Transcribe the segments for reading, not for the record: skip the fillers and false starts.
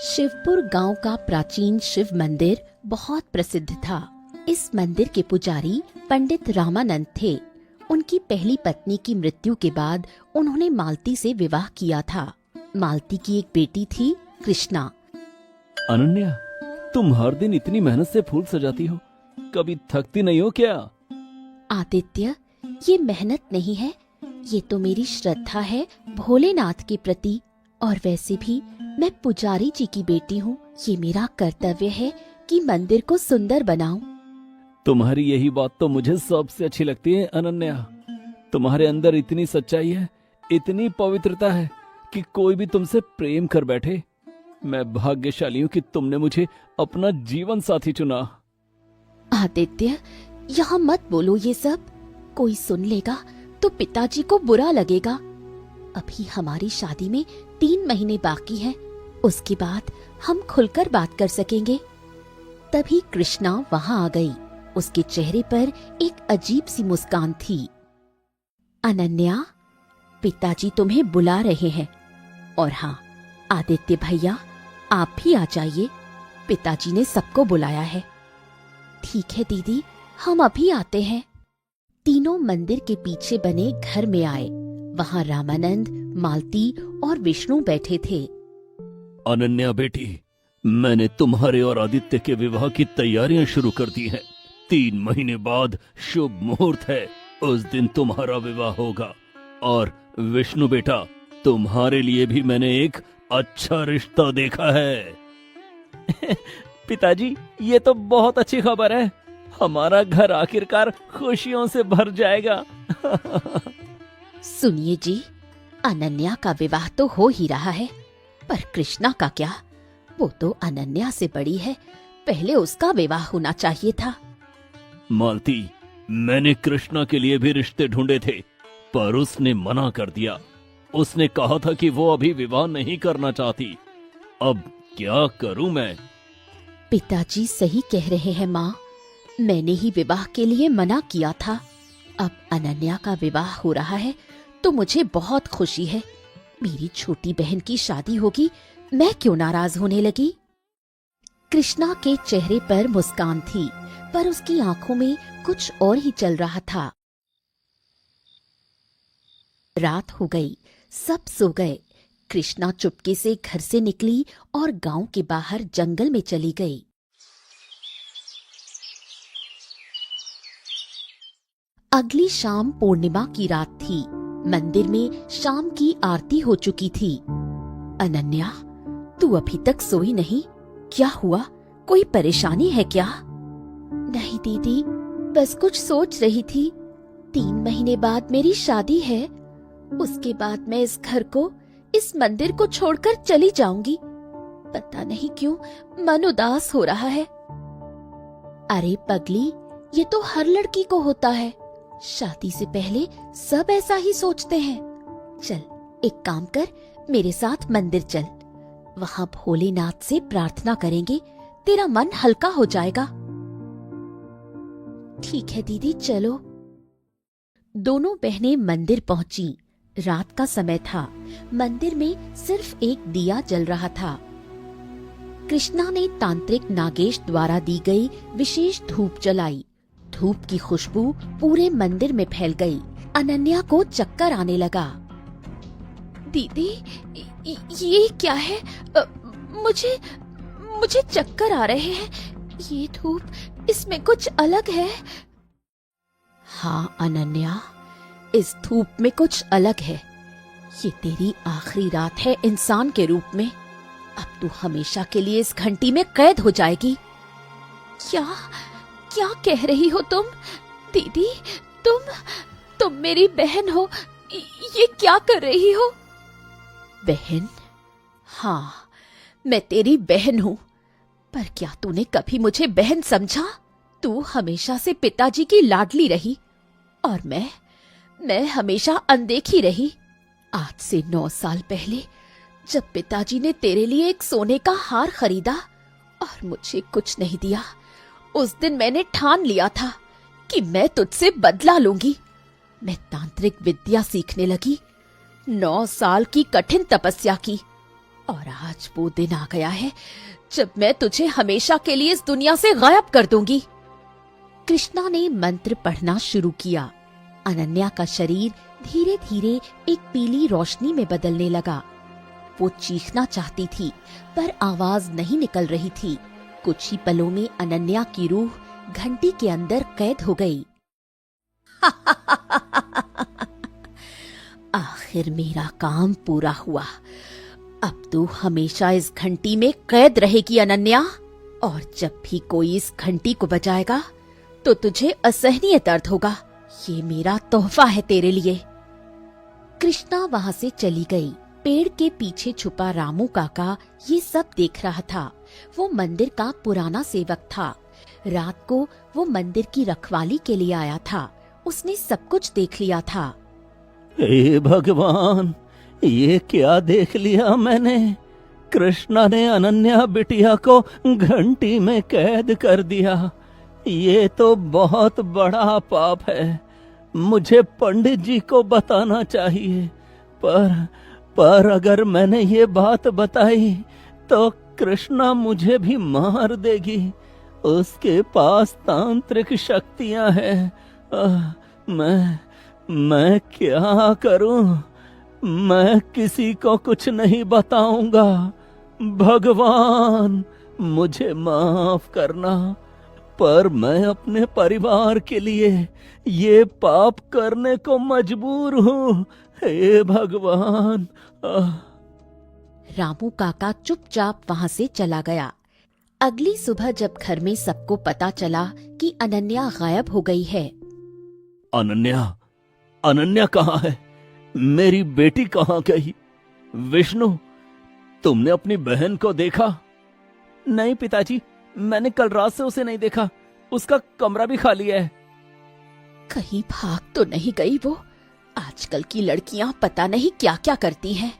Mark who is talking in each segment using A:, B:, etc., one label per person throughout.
A: शिवपुर गांव का प्राचीन शिव मंदिर बहुत प्रसिद्ध था। इस मंदिर के पुजारी पंडित रामानंद थे। उनकी पहली पत्नी की मृत्यु के बाद उन्होंने मालती से विवाह किया था। मालती की एक बेटी थी, कृष्णा।
B: अनन्या, तुम हर दिन इतनी मेहनत से फूल सजाती हो, कभी थकती नहीं हो क्या?
A: आदित्य, ये मेहनत नहीं है, ये तो मेरी श्रद्धा है भोलेनाथ के प्रति। और वैसे भी मैं पुजारी जी की बेटी हूँ। ये मेरा कर्तव्य है कि मंदिर को सुंदर बनाऊं।
B: तुम्हारी यही बात तो मुझे सबसे अच्छी लगती है अनन्या। तुम्हारे अंदर इतनी सच्चाई है, इतनी पवित्रता है कि कोई भी तुमसे प्रेम कर बैठे। मैं भाग्यशाली हूँ कि तुमने मुझे अपना जीवन साथी चुना।
A: आदित्य, यहाँ मत बोलो ये सब। कोई सुन लेगा तो पिताजी को बुरा लगेगा। अभी हमारी शादी में 3 महीने बाकी हैं। उसके बाद हम खुलकर बात कर सकेंगे। तभी कृष्णा वहाँ आ गई। उसके चेहरे पर एक अजीब सी मुस्कान थी। अनन्या, पिताजी तुम्हें बुला रहे हैं। और हाँ आदित्य भैया, आप भी आ जाइए, पिताजी ने सबको बुलाया है। ठीक है दीदी, हम अभी आते हैं। तीनों मंदिर के पीछे बने घर में आए। वहाँ रामानंद, मालती और विष्णु बैठे थे।
B: अनन्या बेटी, मैंने तुम्हारे और आदित्य के विवाह की तैयारियां शुरू कर दी हैं। 3 महीने बाद शुभ मुहूर्त है, उस दिन तुम्हारा विवाह होगा। और विष्णु बेटा, तुम्हारे लिए भी मैंने एक अच्छा रिश्ता देखा है। पिताजी, ये तो बहुत अच्छी खबर है। हमारा घर आखिरकार खुशियों से भर जाएगा।
A: सुनिए जी, अनन्या का विवाह तो हो ही रहा है, पर कृष्णा का क्या? वो तो अनन्या से बड़ी है, पहले उसका विवाह होना चाहिए था।
B: मालती, मैंने कृष्णा के लिए भी रिश्ते ढूंढे थे, पर उसने मना कर दिया। उसने कहा था कि वो अभी विवाह नहीं करना चाहती। अब क्या करूं मैं?
A: पिताजी सही कह रहे हैं माँ, मैंने ही विवाह के लिए मना किया था। अब अनन्या का विवाह हो रहा है तो मुझे बहुत खुशी है। मेरी छोटी बहन की शादी होगी, मैं क्यों नाराज होने लगी? कृष्णा के चेहरे पर मुस्कान थी, पर उसकी आंखों में कुछ और ही चल रहा था। रात हो गई, सब सो गए। कृष्णा चुपके से घर से निकली और गांव के बाहर जंगल में चली गई। अगली शाम पूर्णिमा की रात थी। मंदिर में शाम की आरती हो चुकी थी। अनन्या, तू अभी तक सोई नहीं? क्या हुआ? कोई परेशानी है क्या? नहीं दीदी, बस कुछ सोच रही थी। 3 महीने बाद मेरी शादी है। उसके बाद मैं इस घर को, इस मंदिर को छोड़कर चली जाऊंगी। पता नहीं क्यों मन उदास हो रहा है। अरे पगली, ये तो हर लड़की को होता है। शादी से पहले सब ऐसा ही सोचते हैं। चल, एक काम कर, मेरे साथ मंदिर चल। वहाँ भोलेनाथ से प्रार्थना करेंगे, तेरा मन हल्का हो जाएगा। ठीक है दीदी, चलो। दोनों बहनें मंदिर पहुंची। रात का समय था। मंदिर में सिर्फ एक दिया जल रहा था। कृष्णा ने तांत्रिक नागेश द्वारा दी गई विशेष धूप जलाई। धूप की खुशबू पूरे मंदिर में फैल गई। अनन्या को चक्कर आने लगा। दीदी, ये क्या है? मुझे चक्कर आ रहे हैं। ये धूप, इसमें कुछ अलग है। हाँ अनन्या, इस धूप में कुछ अलग है। ये तेरी आखिरी रात है इंसान के रूप में। अब तू हमेशा के लिए इस घंटी में कैद हो जाएगी। क्या कह रही हो तुम? दीदी, तुम मेरी बहन हो। ये क्या कर रही हो? बहन? हाँ, मैं तेरी बहन हूँ। पर क्या तूने कभी मुझे बहन समझा? तू हमेशा से पिताजी की लाडली रही और मैं हमेशा अनदेखी रही। आज से 9 साल पहले जब पिताजी ने तेरे लिए एक सोने का हार खरीदा और मुझे कुछ नहीं दिया, उस दिन मैंने ठान लिया था कि मैं तुझसे बदला लूंगी। मैं तांत्रिक विद्या सीखने लगी। 9 साल की कठिन तपस्या की और आज वो दिन आ गया है जब मैं तुझे हमेशा के लिए इस दुनिया से गायब कर दूंगी। कृष्णा ने मंत्र पढ़ना शुरू किया। अनन्या का शरीर धीरे धीरे एक पीली रोशनी में बदलने लगा। वो चीखना चाहती थी पर आवाज नहीं निकल रही थी। कुछ ही पलों में अनन्या की रूह घंटी के अंदर कैद हो गई। आखिर मेरा काम पूरा हुआ। अब तू हमेशा इस घंटी में कैद रहेगी अनन्या, और जब भी कोई इस घंटी को बजाएगा तो तुझे असहनीय दर्द होगा। ये मेरा तोहफा है तेरे लिए। कृष्णा वहां से चली गई। पेड़ के पीछे छुपा रामू काका ये सब देख रहा था। वो मंदिर का पुराना सेवक था। रात को वो मंदिर की रखवाली के लिए आया था। उसने सब कुछ देख लिया था।
B: हे भगवान, ये क्या देख लिया मैंने। कृष्णा ने अनन्या बिटिया को घंटी में कैद कर दिया। ये तो बहुत बड़ा पाप है। मुझे पंडित जी को बताना चाहिए। पर अगर मैंने ये बात बताई तो कृष्णा मुझे भी मार देगी। उसके पास तांत्रिक शक्तियां हैं। मैं क्या करूं? मैं किसी को कुछ नहीं बताऊंगा। भगवान, मुझे माफ करना, पर मैं अपने परिवार के लिए ये पाप करने को मजबूर हूँ। हे भगवान।
A: रामू काका चुपचाप वहां से चला गया। अगली सुबह जब घर में सबको पता चला कि अनन्या गायब हो गई है।
B: अनन्या कहाँ है? मेरी बेटी कहाँ गई? विष्णु, तुमने अपनी बहन को देखा?
C: नहीं पिताजी, मैंने कल रात से उसे नहीं देखा। उसका कमरा भी खाली है।
A: कहीं भाग तो नहीं गई वो? आजकल की लड़कियां पता नहीं क्या क्या करती हैं।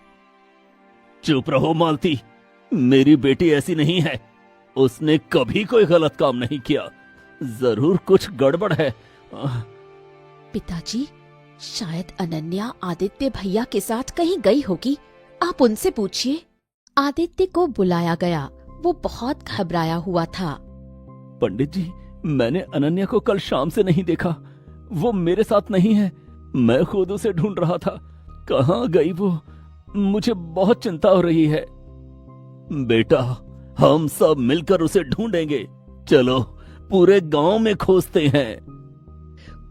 B: चुप रहो मालती, मेरी बेटी ऐसी नहीं है। उसने कभी कोई गलत काम नहीं किया। जरूर कुछ गड़बड़ है।
A: पिताजी, शायद अनन्या आदित्य भैया के साथ कहीं गई होगी। आप उनसे पूछिए। आदित्य को बुलाया गया। वो बहुत घबराया हुआ था।
C: पंडित जी, मैंने अनन्या को कल शाम से नहीं देखा। वो मेरे साथ नहीं है। मैं खुद उसे ढूंढ रहा था। कहाँ गई वो? मुझे बहुत चिंता हो रही है।
B: बेटा, हम सब मिलकर उसे ढूंढेंगे। चलो पूरे गांव में खोजते हैं।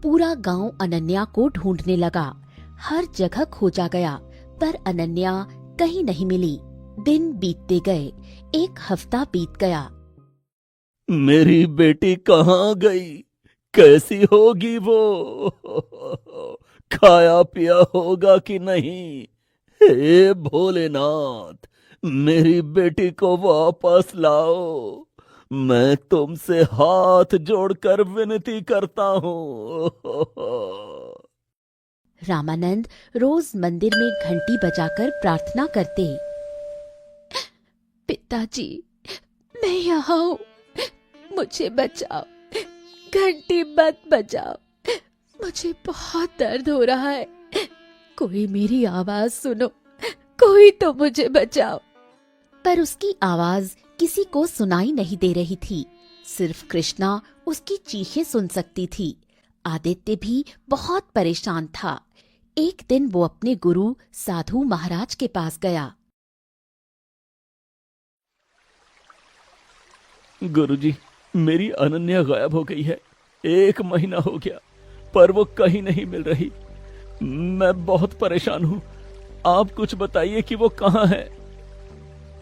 A: पूरा गांव अनन्या को ढूंढने लगा। हर जगह खोजा गया, पर अनन्या कहीं नहीं मिली। दिन बीतते गए। एक हफ्ता बीत गया।
B: मेरी बेटी कहाँ गई? कैसी होगी वो? खाया पिया होगा कि नहीं? हे भोलेनाथ, मेरी बेटी को वापस लाओ। मैं तुमसे हाथ जोड़कर विनती करता हूँ।
A: रामानंद रोज मंदिर में घंटी बजाकर प्रार्थना करते। पिताजी, मैं यहाँ हूँ, मुझे बचाओ। घंटी मत बजाओ, मुझे बहुत दर्द हो रहा है। कोई मेरी आवाज सुनो, कोई तो मुझे बचाओ। पर उसकी आवाज किसी को सुनाई नहीं दे रही थी। सिर्फ कृष्णा उसकी चीखें सुन सकती थी। आदित्य भी बहुत परेशान था। एक दिन वो अपने गुरु साधु महाराज के पास गया।
C: गुरुजी, मेरी अनन्या गायब हो गई है। 1 महीना हो गया, पर वो कहीं नहीं मिल रही। मैं बहुत परेशान हूँ। आप कुछ बताइए कि वो कहाँ है।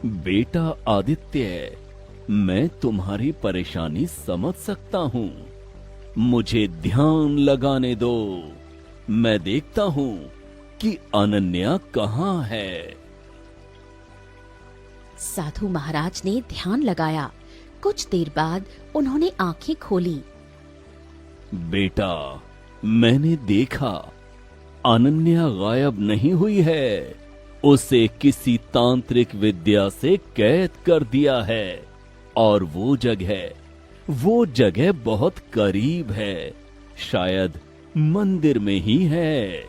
B: बेटा आदित्य, मैं तुम्हारी परेशानी समझ सकता हूँ। मुझे ध्यान लगाने दो। मैं देखता हूँ कि अनन्या कहाँ है।
A: साधु महाराज ने ध्यान लगाया। कुछ देर बाद उन्होंने आंखें खोली।
B: बेटा, मैंने देखा, अनन्या गायब नहीं हुई है। उसे किसी तांत्रिक विद्या से कैद कर दिया है, और वो जगह बहुत करीब है। शायद मंदिर में ही है,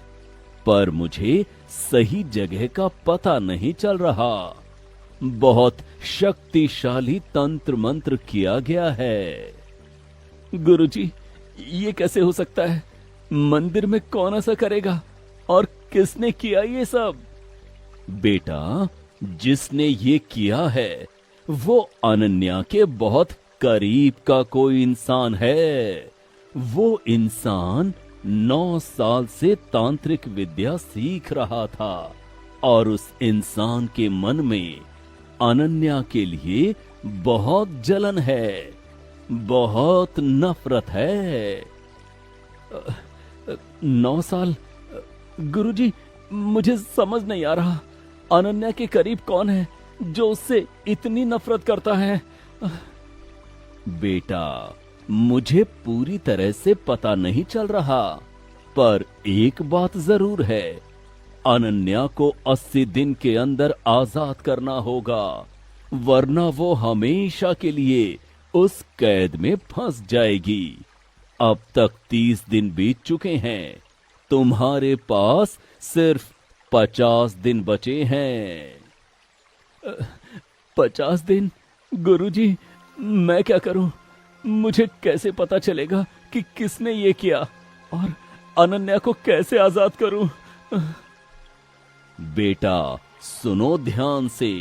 B: पर मुझे सही जगह का पता नहीं चल रहा। बहुत शक्तिशाली तंत्र मंत्र किया गया है।
C: गुरुजी, ये कैसे हो सकता है? मंदिर में कौन ऐसा करेगा और किसने किया ये सब?
B: बेटा, जिसने ये किया है वो अनन्या के बहुत करीब का कोई इंसान है। वो इंसान 9 साल से तांत्रिक विद्या सीख रहा था और उस इंसान के मन में अनन्या के लिए बहुत जलन है, बहुत नफरत है।
C: 9 साल? गुरुजी, मुझे समझ नहीं आ रहा। अनन्या के करीब कौन है जो उससे इतनी नफरत करता है?
B: बेटा, मुझे पूरी तरह से पता नहीं चल रहा, पर एक बात जरूर है, अनन्या को 80 दिन के अंदर आजाद करना होगा, वरना वो हमेशा के लिए उस कैद में फंस जाएगी। अब तक 30 दिन बीत चुके हैं, तुम्हारे पास सिर्फ 50 दिन बचे हैं।
C: 50 दिन? गुरुजी, मैं क्या करूं? मुझे कैसे पता चलेगा कि किसने ये किया और अनन्या को कैसे आजाद करूं?
B: बेटा, सुनो ध्यान से।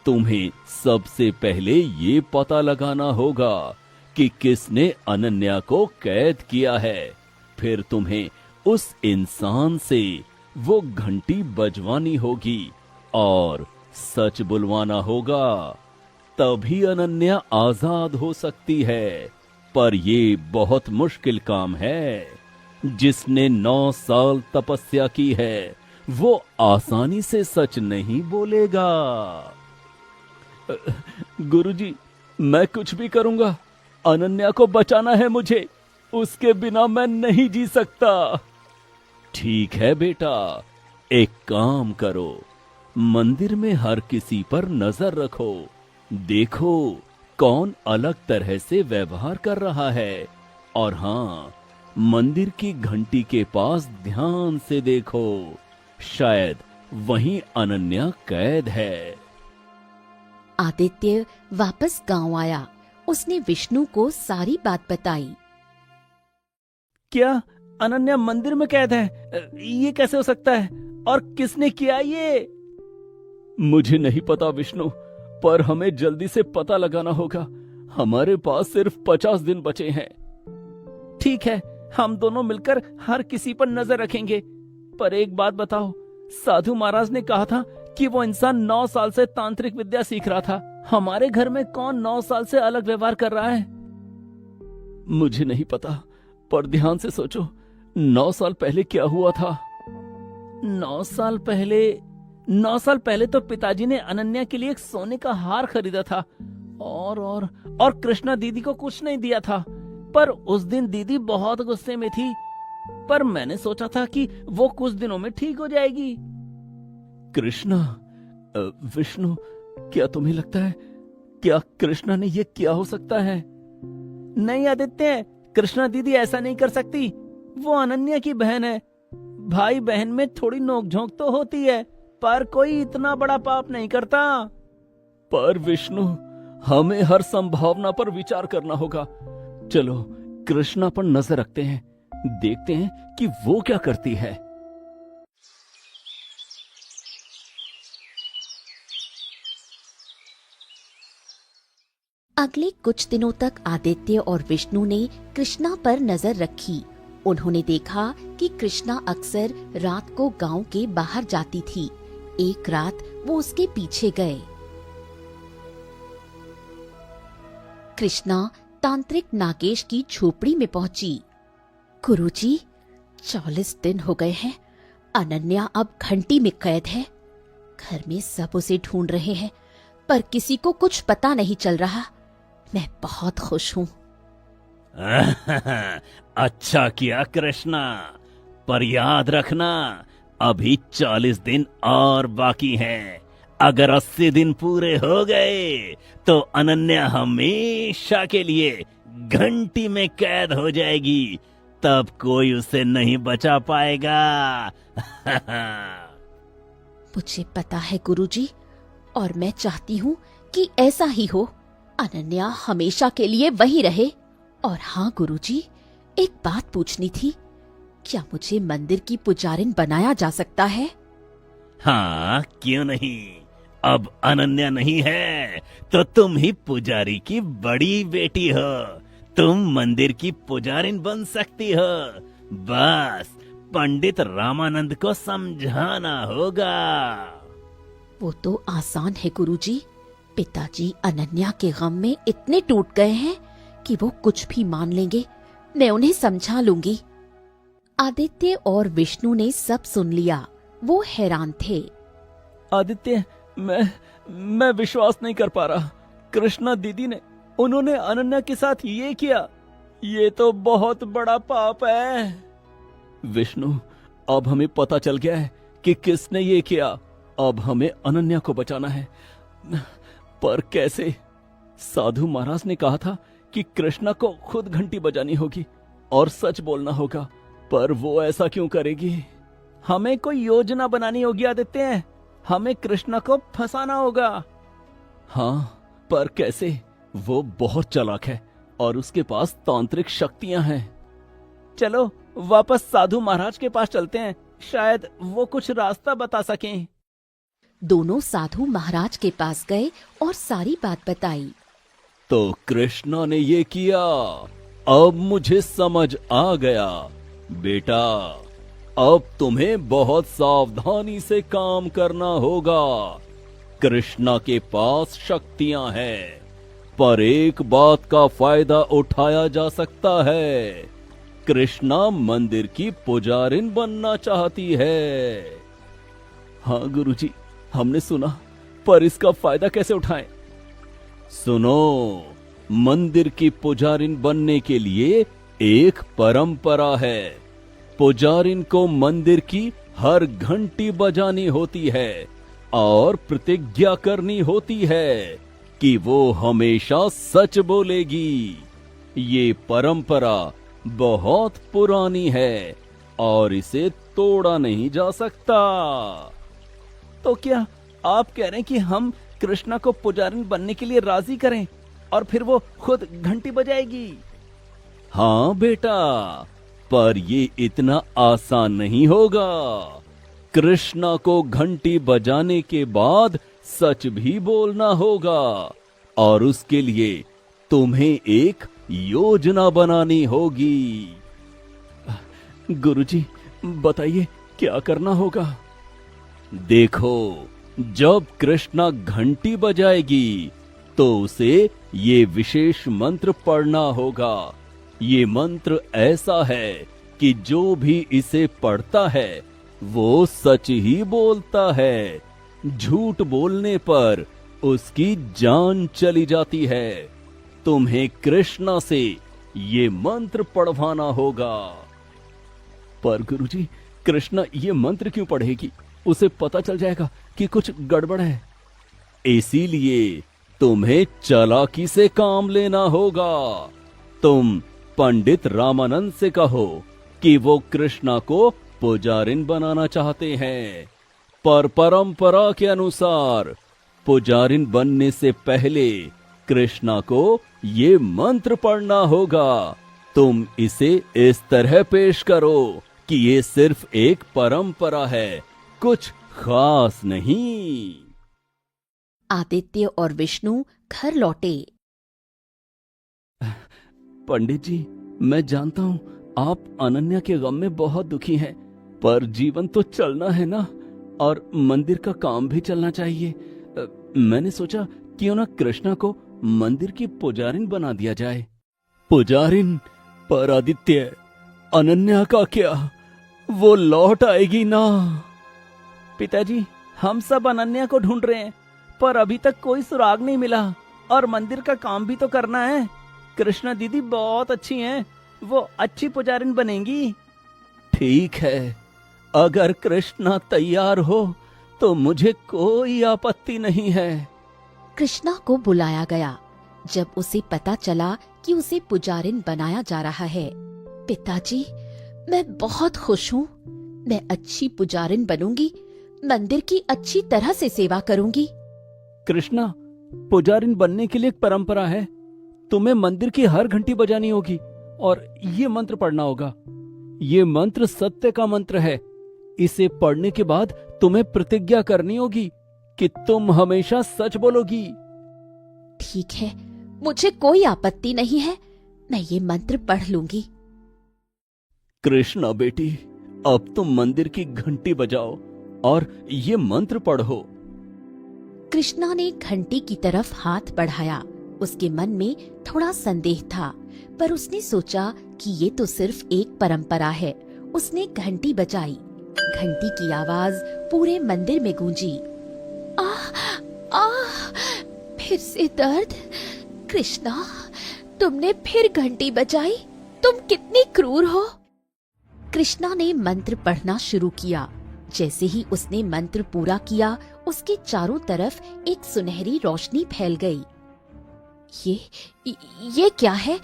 B: तुम्हें सबसे पहले ये पता लगाना होगा कि किसने अनन्या को कैद किया है। फिर तुम्हें उस इंसान से वो घंटी बजवानी होगी और सच बुलवाना होगा, तभी अनन्या आजाद हो सकती है। पर ये बहुत मुश्किल काम है। जिसने 9 साल तपस्या की है वो आसानी से सच नहीं बोलेगा।
C: गुरुजी, मैं कुछ भी करूंगा, अनन्या को बचाना है मुझे। उसके बिना मैं नहीं जी सकता।
B: ठीक है बेटा, एक काम करो, मंदिर में हर किसी पर नजर रखो। देखो कौन अलग तरह से व्यवहार कर रहा है। और हाँ, मंदिर की घंटी के पास ध्यान से देखो, शायद वहीं अनन्या कैद है।
A: आदित्य वापस गांव आया। उसने विष्णु को सारी बात बताई।
C: क्या अनन्या मंदिर में कैद है? ये कैसे हो सकता है और किसने किया ये? मुझे नहीं पता विष्णु, पर हमें जल्दी से पता लगाना होगा। हमारे पास सिर्फ 50 दिन बचे हैं। ठीक है, हम दोनों मिलकर हर किसी पर नजर रखेंगे। पर एक बात बताओ, साधु महाराज ने कहा था कि वो इंसान 9 साल से तांत्रिक विद्या सीख रहा था। हमारे घर में कौन 9 साल से अलग व्यवहार कर रहा है? मुझे नहीं पता, पर ध्यान से सोचो, 9 साल पहले क्या हुआ था? 9 साल पहले तो पिताजी ने अनन्या के लिए एक सोने का हार खरीदा था और कृष्णा दीदी को कुछ नहीं दिया था। पर उस दिन दीदी बहुत गुस्से में थी, पर मैंने सोचा था कि वो कुछ दिनों में ठीक हो जाएगी। कृष्णा? विष्णु, क्या तुम्हें लगता है क्या कृष्णा ने ये किया हो सकता है? नहीं आदित्य, कृष्णा दीदी ऐसा नहीं कर सकती। वो अनन्या की बहन है। भाई बहन में थोड़ी नोकझोंक तो होती है, पर कोई इतना बड़ा पाप नहीं करता। पर विष्णु, हमें हर संभावना पर विचार करना होगा। चलो कृष्णा पर नजर रखते हैं, देखते हैं कि वो क्या करती है।
A: अगले कुछ दिनों तक आदित्य और विष्णु ने कृष्णा पर नजर रखी। उन्होंने देखा कि कृष्णा अक्सर रात को गांव के बाहर जाती थी। एक रात वो उसके पीछे गए। कृष्णा तांत्रिक नागेश की झोपड़ी में पहुंची। गुरुजी, 40 दिन हो गए हैं। अनन्या अब घंटी में कैद है। घर में सब उसे ढूंढ रहे हैं, पर किसी को कुछ पता नहीं चल रहा। मैं बहुत खुश हूँ।
B: अच्छा किया कृष्णा, पर याद रखना अभी 40 दिन और बाकी हैं। अगर 80 दिन पूरे हो गए तो अनन्या हमेशा के लिए घंटी में कैद हो जाएगी। तब कोई उसे नहीं बचा पाएगा।
A: मुझे पता है गुरुजी, और मैं चाहती हूँ कि ऐसा ही हो। अनन्या हमेशा के लिए वही रहे। और हाँ गुरुजी, एक बात पूछनी थी, क्या मुझे मंदिर की पुजारिन बनाया जा सकता है?
B: हाँ, क्यों नहीं। अब अनन्या नहीं है तो तुम ही पुजारी की बड़ी बेटी हो। तुम मंदिर की पुजारिन बन सकती हो। बस पंडित रामानंद को समझाना होगा।
A: वो तो आसान है गुरुजी। पिताजी अनन्या के गम में इतने टूट गए हैं कि वो कुछ भी मान लेंगे। मैं उन्हें समझा लूंगी। आदित्य और विष्णु ने सब सुन लिया। वो हैरान थे।
C: आदित्य, मैं विश्वास नहीं कर पा रहा। कृष्णा दीदी ने, उन्होंने अनन्या के साथ ये किया। ये तो बहुत बड़ा पाप है। विष्णु, अब हमें पता चल गया है कि किसने ये किया। अब हमें अनन्या को बचाना है, पर कैसे? साधु महाराज ने कहा था कि कृष्णा को खुद घंटी बजानी होगी और सच बोलना होगा, पर वो ऐसा क्यों करेगी? हमें कोई योजना बनानी होगी आदित्य। हमें कृष्णा को फंसाना होगा। हाँ, पर कैसे? वो बहुत चालाक है और उसके पास तांत्रिक शक्तियां हैं। चलो वापस साधु महाराज के पास चलते हैं, शायद वो कुछ रास्ता बता सकें।
A: दोनों साधु महाराज के पास गए और सारी बात बताई।
C: तो कृष्णा ने ये किया। अब मुझे समझ आ गया। बेटा, अब तुम्हें बहुत सावधानी से काम करना होगा। कृष्णा के पास शक्तियां हैं, पर एक बात का फायदा उठाया जा सकता है। कृष्णा मंदिर की पुजारिन बनना चाहती है। हाँ गुरुजी, हमने सुना, पर इसका फायदा कैसे उठाएं? सुनो, मंदिर की पुजारिन बनने के लिए एक परंपरा है। पुजारिन को मंदिर की हर घंटी बजानी होती है और प्रतिज्ञा करनी होती है कि वो हमेशा सच बोलेगी। ये परंपरा बहुत पुरानी है और इसे तोड़ा नहीं जा सकता। तो क्या आप कह रहे हैं कि हम कृष्णा को पुजारिन बनने के लिए राजी करें और फिर वो खुद घंटी बजाएगी? हाँ बेटा, पर ये इतना आसान नहीं होगा। कृष्णा को घंटी बजाने के बाद सच भी बोलना होगा और उसके लिए तुम्हें एक योजना बनानी होगी। गुरुजी, बताइए क्या करना होगा? देखो, जब कृष्णा घंटी बजाएगी तो उसे ये विशेष मंत्र पढ़ना होगा। ये मंत्र ऐसा है कि जो भी इसे पढ़ता है वो सच ही बोलता है। झूठ बोलने पर उसकी जान चली जाती है। तुम्हें कृष्णा से ये मंत्र पढ़वाना होगा। पर गुरुजी, कृष्णा ये मंत्र क्यों पढ़ेगी? उसे पता चल जाएगा कि कुछ गड़बड़ है। इसीलिए तुम्हें चालाकी से काम लेना होगा। तुम पंडित रामानंद से कहो कि वो कृष्णा को पुजारिन बनाना चाहते हैं, पर परंपरा के अनुसार पुजारिन बनने से पहले कृष्णा को ये मंत्र पढ़ना होगा। तुम इसे इस तरह पेश करो कि ये सिर्फ एक परंपरा है, कुछ खास नहीं।
A: आदित्य और विष्णु घर लौटे।
C: पंडित जी, मैं जानता हूँ आप अनन्या के गम में बहुत दुखी हैं, पर जीवन तो चलना है ना, और मंदिर का काम भी चलना चाहिए। मैंने सोचा क्यों ना कृष्णा को मंदिर की पुजारिन बना दिया जाए। पुजारिन? पर आदित्य, अनन्या का क्या? वो लौट आएगी ना? पिताजी, हम सब अनन्या को ढूंढ रहे हैं, पर अभी तक कोई सुराग नहीं मिला, और मंदिर का काम भी तो करना है। कृष्णा दीदी बहुत अच्छी हैं, वो अच्छी पुजारिन बनेंगी। ठीक है, अगर कृष्णा तैयार हो तो मुझे कोई आपत्ति नहीं है।
A: कृष्णा को बुलाया गया। जब उसे पता चला कि उसे पुजारिन बनाया जा रहा है, पिताजी, मैं बहुत खुश हूँ। मैं अच्छी पुजारिन बनूंगी, मंदिर की अच्छी तरह से सेवा करूंगी।
C: कृष्णा, पुजारिन बनने के लिए एक परंपरा है। तुम्हें मंदिर की हर घंटी बजानी होगी और ये मंत्र पढ़ना होगा। ये मंत्र सत्य का मंत्र है। इसे पढ़ने के बाद तुम्हें प्रतिज्ञा करनी होगी कि तुम हमेशा सच बोलोगी।
A: ठीक है, मुझे कोई आपत्ति नहीं है। मैं ये मंत्र पढ़ लूंगी।
C: कृष्णा बेटी, अब तुम मंदिर की घंटी बजाओ और ये मंत्र पढ़ो।
A: कृष्णा ने घंटी की तरफ हाथ बढ़ाया। उसके मन में थोड़ा संदेह था, पर उसने सोचा कि ये तो सिर्फ एक परंपरा है। उसने घंटी बजाई। घंटी की आवाज पूरे मंदिर में गूंजी। आह आह, फिर से दर्द। कृष्णा, तुमने फिर घंटी बजाई। तुम कितनी क्रूर हो। कृष्णा ने मंत्र पढ़ना शुरू किया। जैसे ही उसने मंत्र पूरा किया, उसके चारों तरफ एक सुनहरी रोशनी फैल गई। ये क्या है?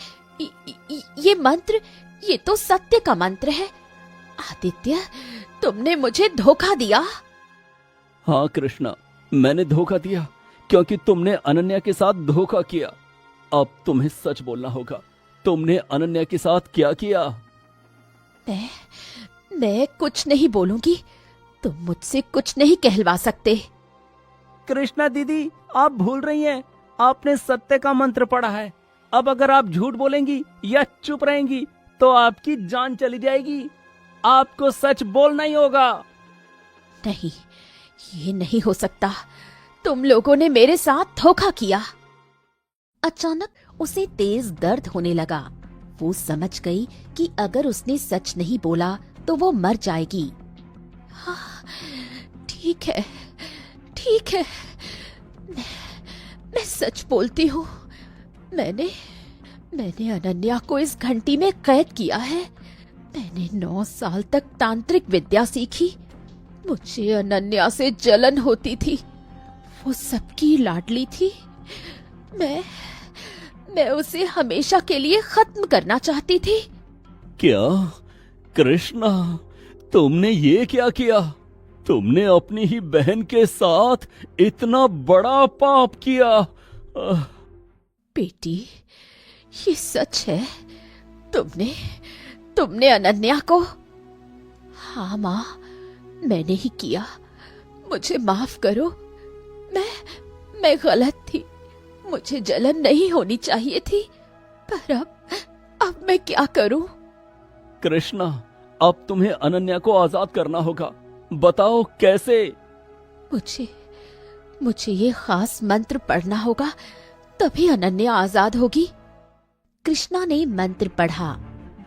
A: ये मंत्र, ये तो सत्य का मंत्र है। आदित्य, तुमने मुझे धोखा दिया।
C: हाँ कृष्णा, मैंने धोखा दिया क्योंकि तुमने अनन्या के साथ धोखा किया। अब तुम्हें सच बोलना होगा। तुमने अनन्या के साथ क्या किया?
A: मैं कुछ नहीं बोलूंगी। तुम मुझसे कुछ नहीं कहलवा सकते।
C: कृष्णा दीदी, आप भूल रही हैं। आपने सत्य का मंत्र पढ़ा है। अब अगर आप झूठ बोलेंगी या चुप रहेंगी तो आपकी जान चली जाएगी। आपको सच बोलना ही होगा।
A: नहीं, ये नहीं हो सकता। तुम लोगों ने मेरे साथ धोखा किया। अचानक उसे तेज दर्द होने लगा। वो समझ गई कि अगर उसने सच नहीं बोला तो वो मर जाएगी। हाँ, ठीक है, ठीक है। मैं सच बोलती हूँ। मैंने अनन्या को इस घंटी में कैद किया है। मैंने 9 साल तक तांत्रिक विद्या सीखी। मुझे अनन्या से जलन होती थी। वो सबकी लाडली थी। मैं उसे हमेशा के लिए खत्म करना चाहती थी।
C: क्या कृष्णा, तुमने ये क्या किया? तुमने अपनी ही बहन के साथ इतना बड़ा पाप किया।
A: बेटी, ये सच है। तुमने अनन्या को। हाँ माँ, मैंने ही किया। मुझे माफ करो। मैं गलत थी। मुझे जलन नहीं होनी चाहिए थी। पर अब मैं क्या करूं?
C: कृष्णा, अब तुम्हें अनन्या को आजाद करना होगा। बताओ कैसे?
A: मुझे ये खास मंत्र पढ़ना होगा, तभी अनन्या आजाद होगी। कृष्णा ने मंत्र पढ़ा।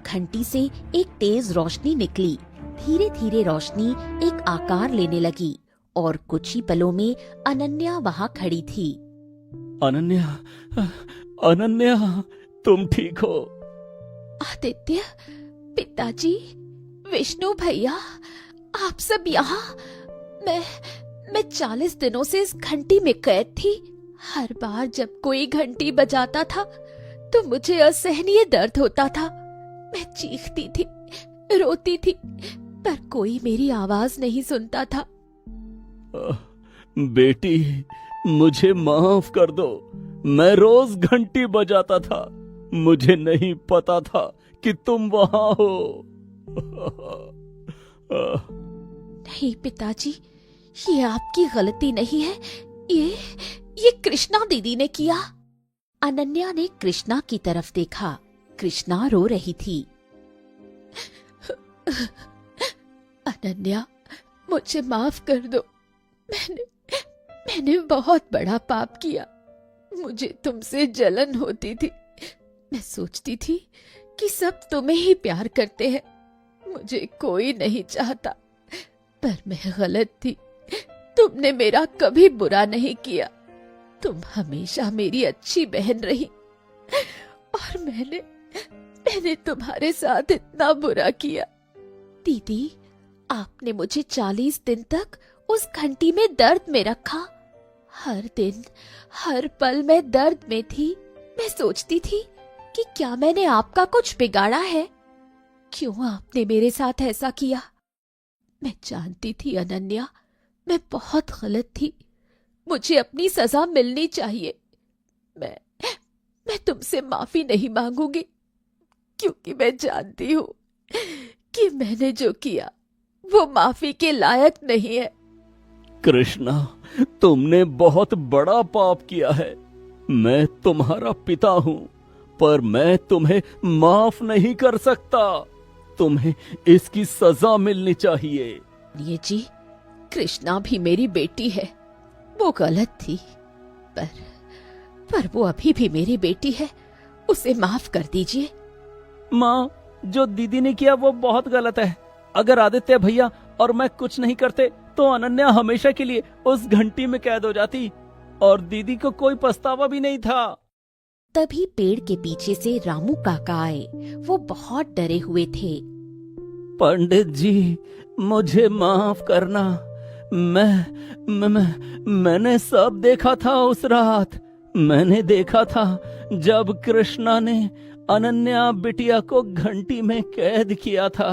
A: घंटी से एक तेज रोशनी निकली। धीरे धीरे रोशनी एक आकार लेने लगी और कुछ ही पलों में अनन्या वहां खड़ी थी।
C: अनन्या, तुम ठीक हो?
A: आदित्य, पिताजी, विष्णु भैया, आप सब यहाँ। मैं 40 दिनों से इस घंटी में कैद थी। हर बार जब कोई घंटी बजाता था तो मुझे असहनीय दर्द होता था। मैं चीखती थी, रोती थी, पर कोई मेरी आवाज नहीं सुनता था।
C: बेटी, मुझे माफ कर दो। मैं रोज घंटी बजाता था। मुझे नहीं पता था कि तुम वहां हो।
A: नहीं पिताजी, ये आपकी गलती नहीं है। ये कृष्णा दीदी ने किया। अनन्या ने कृष्णा की तरफ देखा। कृष्णा रो रही थी। अनन्या, मुझे माफ कर दो। मैंने बहुत बड़ा पाप किया। मुझे तुमसे जलन होती थी। मैं सोचती थी कि सब तुम्हें ही प्यार करते हैं, मुझे कोई नहीं चाहता। पर मैं गलत थी। तुमने मेरा कभी बुरा नहीं किया। तुम हमेशा मेरी अच्छी बहन रही और मैंने तुम्हारे साथ इतना बुरा किया। दीदी, आपने मुझे 40 दिन तक उस घंटी में दर्द में रखा। हर दिन, हर पल मैं दर्द में थी। मैं सोचती थी कि क्या मैंने आपका कुछ बिगाड़ा है? क्यों आपने मेरे साथ ऐसा किया? मैं जानती थी अनन्या, मैं बहुत गलत थी। मुझे अपनी सजा मिलनी चाहिए। मैं तुमसे माफी नहीं मांगूंगी, क्योंकि मैं जानती हूँ कि मैंने जो किया वो माफी के लायक नहीं है।
C: कृष्णा, तुमने बहुत बड़ा पाप किया है। मैं तुम्हारा पिता हूँ, पर मैं तुम्हें माफ नहीं कर सकता। तुम्हें इसकी सजा मिलनी चाहिए।
A: ये जी, कृष्णा भी मेरी बेटी है। वो गलत थी, पर वो अभी भी मेरी बेटी है। उसे माफ कर दीजिए।
C: माँ, जो दीदी ने किया वो बहुत गलत है। अगर आदित्य भैया और मैं कुछ नहीं करते तो अनन्या हमेशा के लिए उस घंटी में कैद हो जाती और दीदी को कोई पछतावा भी नहीं था।
A: तभी पेड़ के पीछे से रामू काका आए। वो बहुत डरे हुए थे।
C: पंडित जी, मुझे माफ करना। मैंने सब देखा था उस रात। मैंने देखा था जब कृष्णा ने अनन्या बिटिया को घंटी में कैद किया था,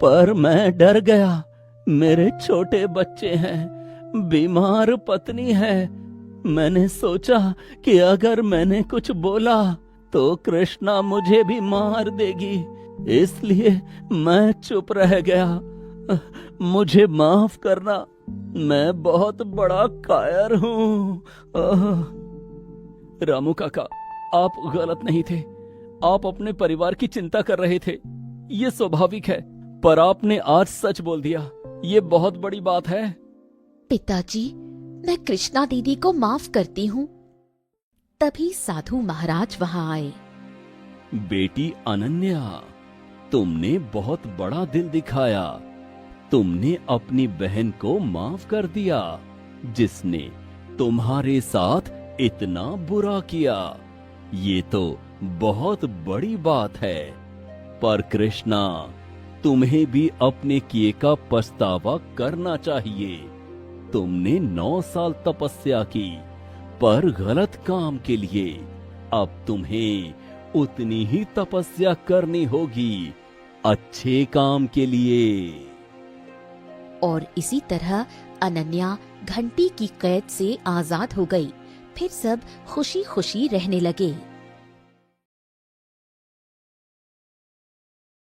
C: पर मैं डर गया। मेरे छोटे बच्चे हैं, बीमार पत्नी है। मैंने सोचा कि अगर मैंने कुछ बोला तो कृष्णा मुझे भी मार देगी, इसलिए मैं चुप रह गया। मुझे माफ करना, मैं बहुत बड़ा कायर हूँ। रामू काका, आप गलत नहीं थे। आप अपने परिवार की चिंता कर रहे थे, ये स्वाभाविक है, पर आपने आज सच बोल दिया। ये बहुत बड़ी बात है।
A: पिताजी, मैं कृष्णा दीदी को माफ करती हूँ। तभी साधु महाराज वहाँ आए।
B: बेटी अनन्या, तुमने बहुत बड़ा दिल दिखाया। तुमने अपनी बहन को माफ कर दिया, जिसने तुम्हारे साथ इतना बुरा किया। ये तो बहुत बड़ी बात है। पर कृष्णा, तुम्हें भी अपने किए का पछतावा करना चाहिए। तुमने 9 साल तपस्या की, पर गलत काम के लिए। अब तुम्हें उतनी ही तपस्या करनी होगी, अच्छे काम के लिए।
A: और इसी तरह अनन्या घंटी की कैद से आजाद हो गई। फिर सब खुशी खुशी रहने लगे।